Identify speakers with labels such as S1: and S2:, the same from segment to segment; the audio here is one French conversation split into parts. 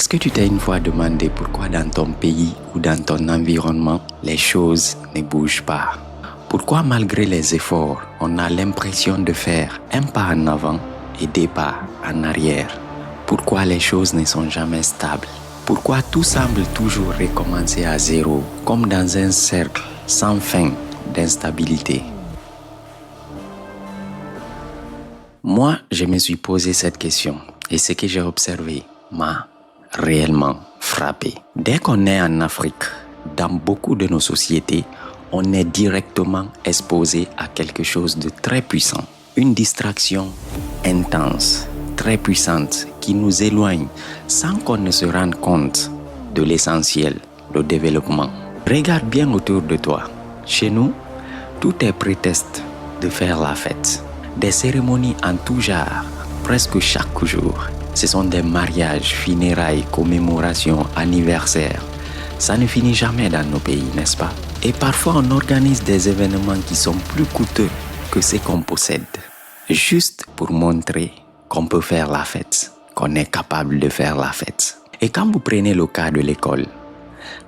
S1: Est-ce que tu t'es une fois demandé pourquoi dans ton pays ou dans ton environnement, les choses ne bougent pas? Pourquoi malgré les efforts, on a l'impression de faire un pas en avant et des pas en arrière? Pourquoi les choses ne sont jamais stables? Pourquoi tout semble toujours recommencer à zéro, comme dans un cercle sans fin d'instabilité? Moi, je me suis posé cette question et ce que j'ai observé m'a réellement frappé. Dès qu'on est en Afrique, dans beaucoup de nos sociétés, on est directement exposé à quelque chose de très puissant. Une distraction intense, très puissante, qui nous éloigne sans qu'on ne se rende compte de l'essentiel, le développement. Regarde bien autour de toi. Chez nous, tout est prétexte de faire la fête. Des cérémonies en tout genre, presque chaque jour. Ce sont des mariages, funérailles, commémorations, anniversaires. Ça ne finit jamais dans nos pays, n'est-ce pas? Et parfois, on organise des événements qui sont plus coûteux que ceux qu'on possède. Juste pour montrer qu'on peut faire la fête, qu'on est capable de faire la fête. Et quand vous prenez le cas de l'école,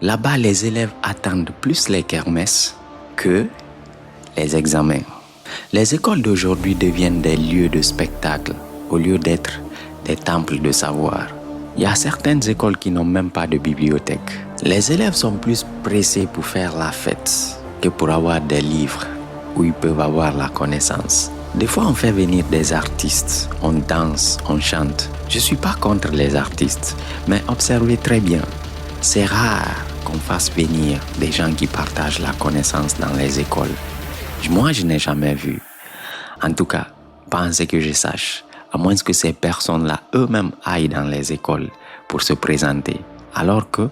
S1: là-bas, les élèves attendent plus les kermesses que les examens. Les écoles d'aujourd'hui deviennent des lieux de spectacle au lieu d'être des temples de savoir. Il y a certaines écoles qui n'ont même pas de bibliothèque. Les élèves sont plus pressés pour faire la fête que pour avoir des livres où ils peuvent avoir la connaissance. Des fois, on fait venir des artistes, on danse, on chante. Je ne suis pas contre les artistes, mais observez très bien. C'est rare qu'on fasse venir des gens qui partagent la connaissance dans les écoles. Moi, je n'ai jamais vu. En tout cas, pas en ce que je sache. À moins que ces personnes-là eux-mêmes aillent dans les écoles pour se présenter. Alors que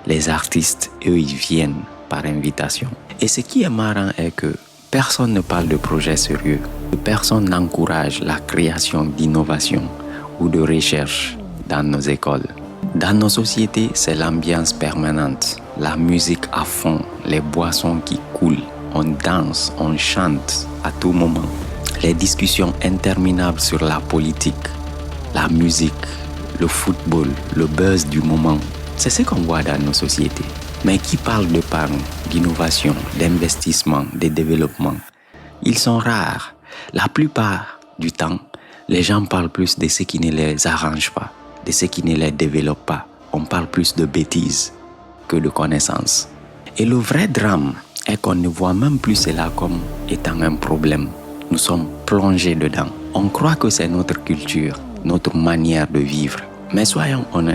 S1: les artistes, eux, ils viennent par invitation. Et ce qui est marrant est que personne ne parle de projets sérieux. Personne n'encourage la création d'innovation ou de recherche dans nos écoles. Dans nos sociétés, c'est l'ambiance permanente. La musique à fond, les boissons qui coulent. On danse, on chante à tout moment. Les discussions interminables sur la politique, la musique, le football, le buzz du moment. C'est ce qu'on voit dans nos sociétés. Mais qui parle de parents, d'innovation, d'investissement, de développement? Ils sont rares. La plupart du temps, les gens parlent plus de ce qui ne les arrange pas, de ce qui ne les développe pas. On parle plus de bêtises que de connaissances. Et le vrai drame est qu'on ne voit même plus cela comme étant un problème. Nous sommes plongés dedans. On croit que c'est notre culture, notre manière de vivre. Mais soyons honnêtes.